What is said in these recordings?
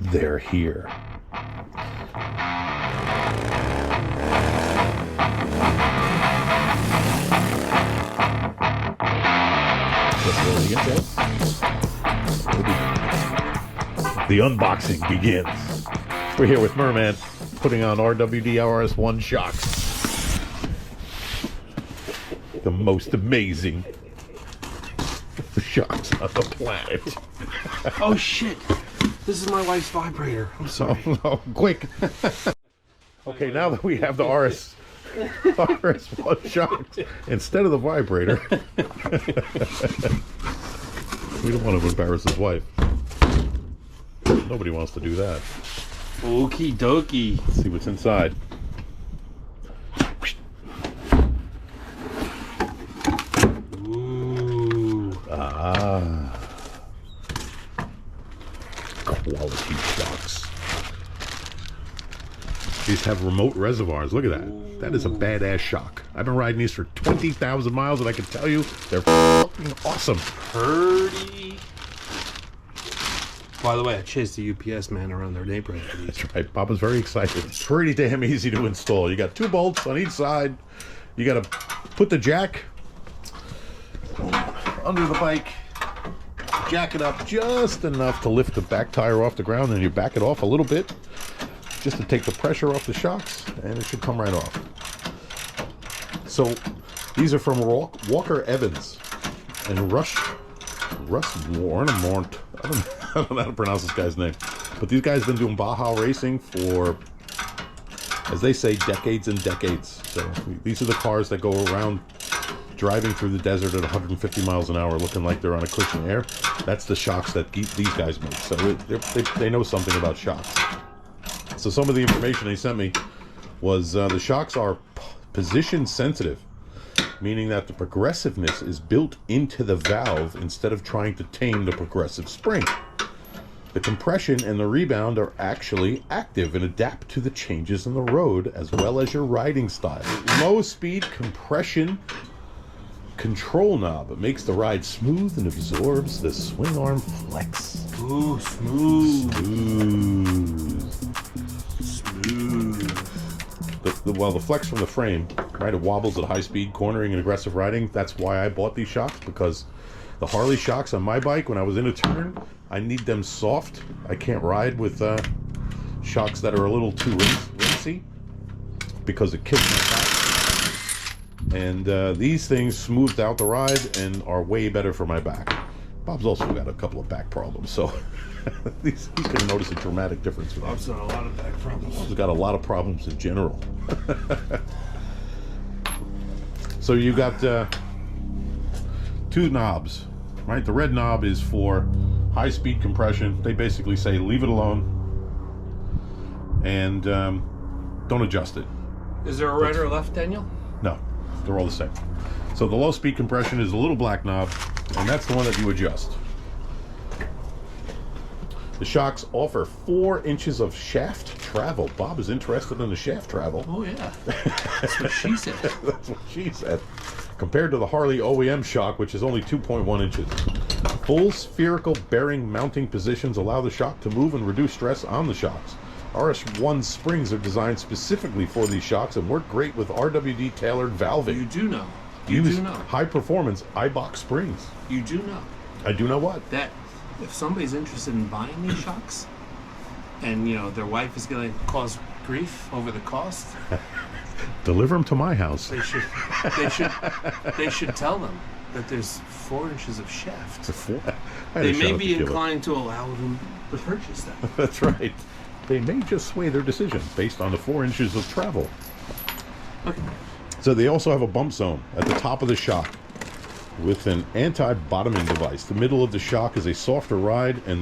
they're here. The unboxing begins. We're here with Merman, putting on RWD RS1 Shocks. The most amazing shocks on the planet. Oh shit! This is my wife's vibrator. I'm sorry. Oh, quick. Okay, now that we have the RS1 Shocks instead of the vibrator, we don't want to embarrass his wife. Nobody wants to do that. Okie dokie. Let's see what's inside. Ooh. Quality shocks. These have remote reservoirs. Look at that. Ooh. That is a badass shock. I've been riding these for 20,000 miles, and I can tell you, they're fucking awesome. Pretty. By the way, I chased the UPS man around their neighborhood for these. That's right. Papa's very excited. It's pretty damn easy to install. You got 2 bolts on each side. You got to put the jack under the bike, jack it up just enough to lift the back tire off the ground, and you back it off a little bit just to take the pressure off the shocks, and it should come right off. So these are from Walker Evans and Russ Warnemont. I don't know how to pronounce this guy's name, but these guys have been doing Baja racing for, as they say, decades and decades. So these are the cars that go around driving through the desert at 150 miles an hour looking like they're on a cushion air. That's the shocks that these guys make. So they know something about shocks. So some of the information they sent me was the shocks are position sensitive, meaning that the progressiveness is built into the valve instead of trying to tame the progressive spring. The compression and the rebound are actually active and adapt to the changes in the road as well as your riding style. Low speed compression control knob. It makes the ride smooth and absorbs the swing arm flex. Ooh, smooth. Well, the flex from the frame, right? It wobbles at high speed, cornering and aggressive riding. That's why I bought these shocks, because the Harley shocks on my bike, when I was in a turn, I need them soft. I can't ride with shocks that are a little too racy because it kicks my back. And these things smoothed out the ride and are way better for my back. Bob's also got a couple of back problems, so he's going to notice a dramatic difference. Bob's got a lot of back problems. Bob's got a lot of problems in general. So you got 2 knobs, right? The red knob is for high-speed compression. They basically say leave it alone and don't adjust it. Is there a right or left, Daniel? No, they're all the same. So the low-speed compression is a little black knob, and that's the one that you adjust. The shocks offer 4 inches of shaft travel. Bob is interested in the shaft travel. Oh yeah, that's what she said. That's what she said. Compared to the Harley OEM shock, which is only 2.1 inches. Full spherical bearing mounting positions allow the shock to move and reduce stress on the shocks. RS1 springs are designed specifically for these shocks and work great with RWD tailored valving. You do know. Use high performance iBox springs. You do know. I do know what? That if somebody's interested in buying these shocks, and you know their wife is going to cause grief over the cost, deliver them to my house. They should tell them that there's 4 inches of shaft. They may be inclined to allow them to purchase them. That's right. They may just sway their decision based on the 4 inches of travel. Okay. So they also have a bump zone at the top of the shock with an anti-bottoming device. The middle of the shock is a softer ride, and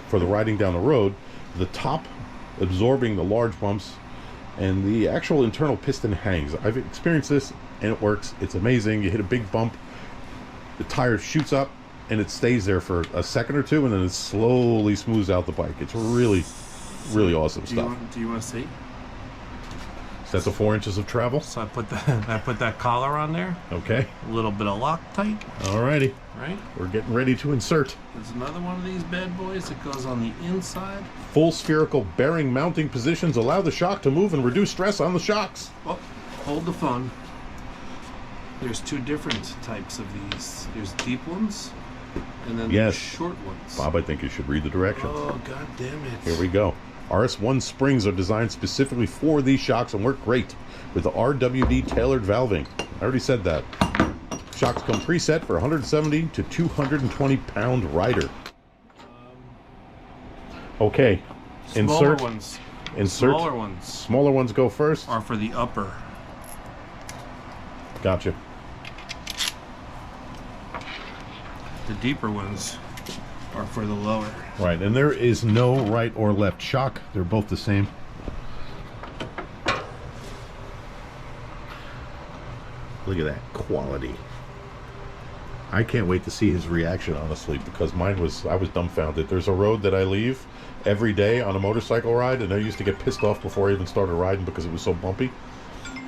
for the riding down the road, the top absorbing the large bumps, and the actual internal piston hangs. I've experienced this, and it works. It's amazing. You hit a big bump, the tire shoots up, and it stays there for a second or two, and then it slowly smooths out the bike. It's really, really awesome stuff. Do you want to see? That's the 4 inches of travel. So I put that collar on there. Okay. A little bit of Loctite. Alrighty. Right. We're getting ready to insert. There's another one of these bad boys that goes on the inside. Full spherical bearing mounting positions allow the shock to move and reduce stress on the shocks. Oh, hold the phone. There's 2 different types of these. There's deep ones, and then there's short ones. Bob, I think you should read the directions. Oh, god damn it. Here we go. RS1 springs are designed specifically for these shocks and work great with the RWD tailored valving. I already said that. Shocks come preset for 170 to 220 pound rider. Okay. Smaller ones. Insert. Smaller ones. Smaller ones go first. Are for the upper. Gotcha. The deeper ones are for the lower. Right, and there is no right or left shock. They're both the same. Look at that quality. I can't wait to see his reaction, honestly, because I was dumbfounded. There's a road that I leave every day on a motorcycle ride, and I used to get pissed off before I even started riding because it was so bumpy.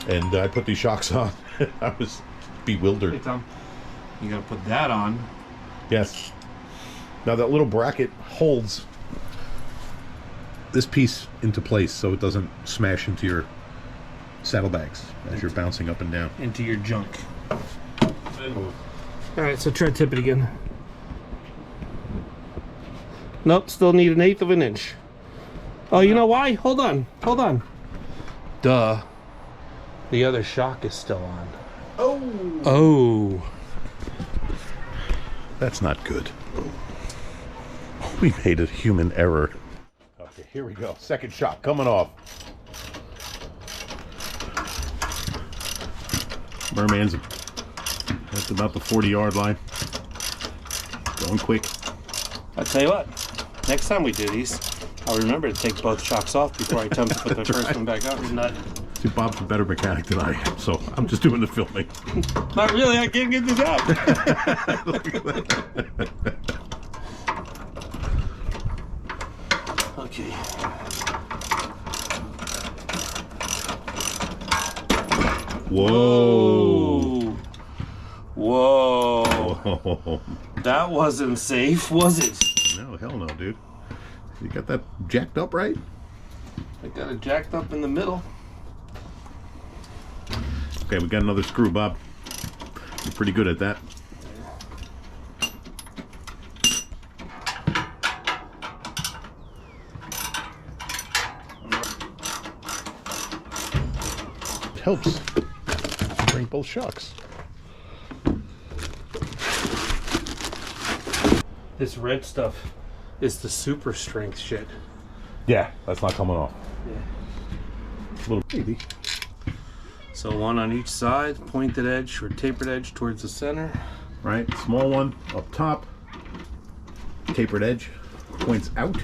And I put these shocks on. I was bewildered. Hey, Tom, you gotta put that on. Yes. Now that little bracket holds this piece into place so it doesn't smash into your saddlebags as you're bouncing up and down. Into your junk. Alright, so try to tip it again. Nope, still need 1/8 of an inch. Oh, you know why? Hold on. Hold on. Duh. The other shock is still on. Oh! Oh. That's not good. We made a human error. Okay, here we go. Second shock coming off. Merman's that's about the 40-yard line. Going quick. I'll tell you what. Next time we do these, I'll remember to take both shocks off before I attempt to put the first one back on. Not. See, Bob's a better mechanic than I am, so I'm just doing the filming. Not really. I can't get this out. Okay. Whoa. Whoa. Whoa. That wasn't safe, was it? No, hell no, dude. You got that jacked up right? I got it jacked up in the middle. Okay, we got another screw, Bob. You're pretty good at that. It helps bring both shocks. This red stuff is the super strength shit. Yeah, that's not coming off. Yeah. Little baby. So one on each side, pointed edge or tapered edge towards the center. Right, small one up top, tapered edge, points out.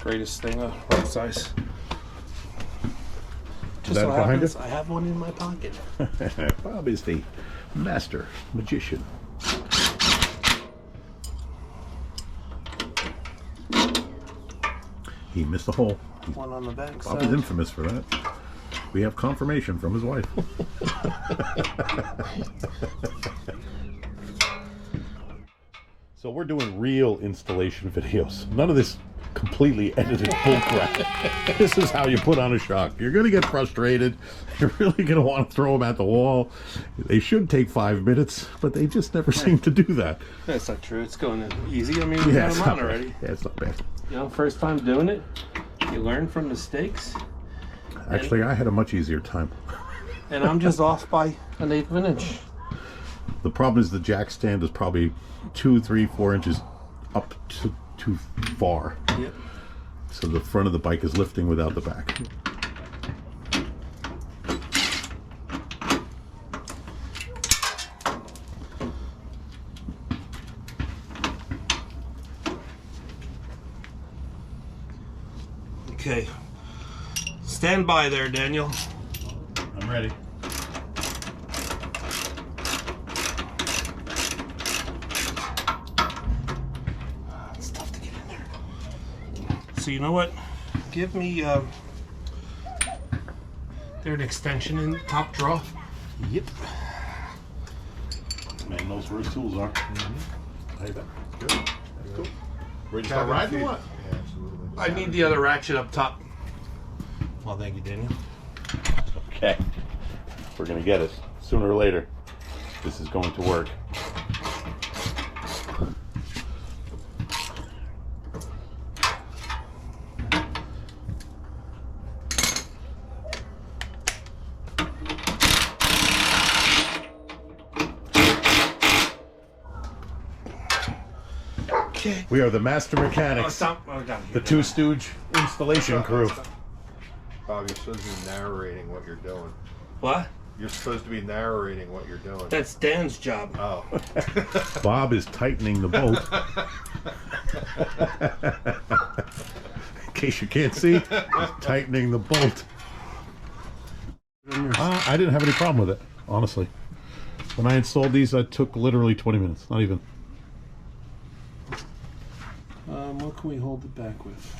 Greatest thing, right size. Just that so behind happens, it? I have one in my pocket. Bob is the master magician. He missed a hole. One on the back Bob side. is infamous for that. We have confirmation from his wife. So we're doing real installation videos. None of this completely edited bullcrap. This is how you put on a shock. You're going to get frustrated. You're really going to want to throw them at the wall. They should take 5 minutes, but they just never seem to do that. That's not true. It's going easy. I mean, we got them on already. Yeah, it's not bad. You know, first time doing it, you learn from mistakes. Actually, I had a much easier time. And I'm just off by 1/8 of an inch. The problem is the jack stand is probably 2, 3, 4 inches up too far. Yep. So the front of the bike is lifting without the back. Okay. Stand by there, Daniel. I'm ready. It's tough to get in there. So you know what? Give me They're an extension in top draw. Yep. Man knows where his tools are. Hey, that good. That's cool. Ready to start riding or what? Yeah, absolutely. I need the other ratchet up top. Well, thank you, Daniel. Okay. We're gonna get it sooner or later. This is going to work. Okay. We are the master mechanics, the Two Stooge installation crew. Bob, you're supposed to be narrating what you're doing. What? You're supposed to be narrating what you're doing. That's Dan's job. Oh. Bob is tightening the bolt. In case you can't see, he's tightening the bolt. I didn't have any problem with it, honestly. When I installed these, it took literally 20 minutes, not even. What can we hold it back with?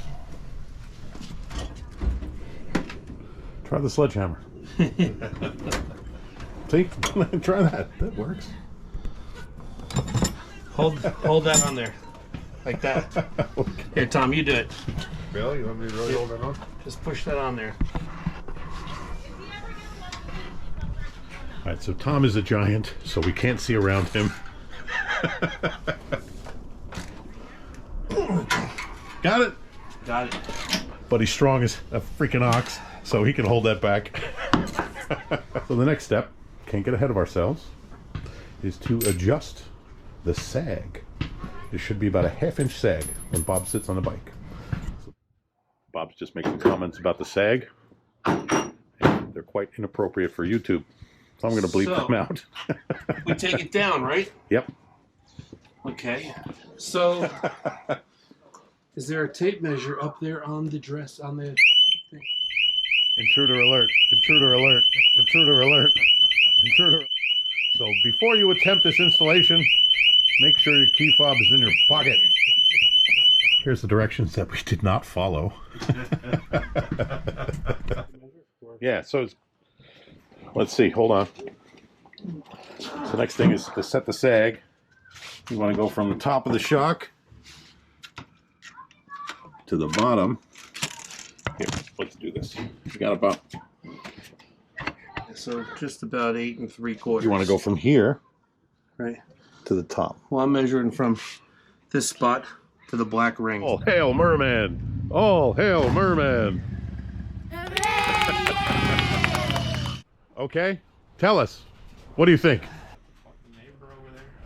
Try the sledgehammer. See? Try that. That works. Hold that on there. Like that. Okay. Here, Tom, you do it. Really? You want me to really hold it on? Just push that on there. All right, so Tom is a giant, so we can't see around him. Got it? Got it. But he's strong as a freaking ox, so he can hold that back. So the next step, can't get ahead of ourselves, is to adjust the sag. It should be about a ½ inch sag when Bob sits on the bike. So Bob's just making comments about the sag. And they're quite inappropriate for YouTube, so I'm going to bleep them out. We take it down, right? Yep. Okay. So, is there a tape measure up there on the dress, on the thing? Intruder alert, intruder alert, intruder alert, intruder. So before you attempt this installation, make sure your key fob is in your pocket. Here's the directions that we did not follow. Yeah, so it's, let's see, hold on. So next thing is to set the sag. You want to go from the top of the shock to the bottom. Here, let's do this. We got about. So just about 8 3/4. You want to go from here, right, to the top. Well, I'm measuring from this spot to the black ring. All hail Merman! All hail Merman! Okay, tell us. What do you think?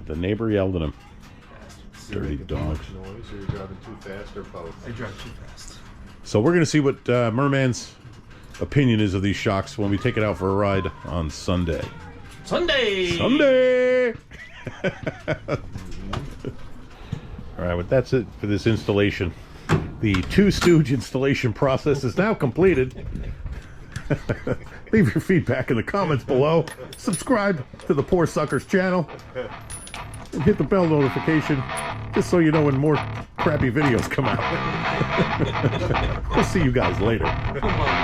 The neighbor yelled at him. Dirty dogs. Noise, or you're driving too fast, or both? I drive too fast. So we're going to see what Merman's opinion is of these shocks when we take it out for a ride on Sunday. Sunday! Sunday! All right, but that's it for this installation. The Two Stooge installation process is now completed. Leave your feedback in the comments below. Subscribe to the Poor Suckers channel. And hit the bell notification just so you know when more crappy videos come out. We'll see you guys later. Come on.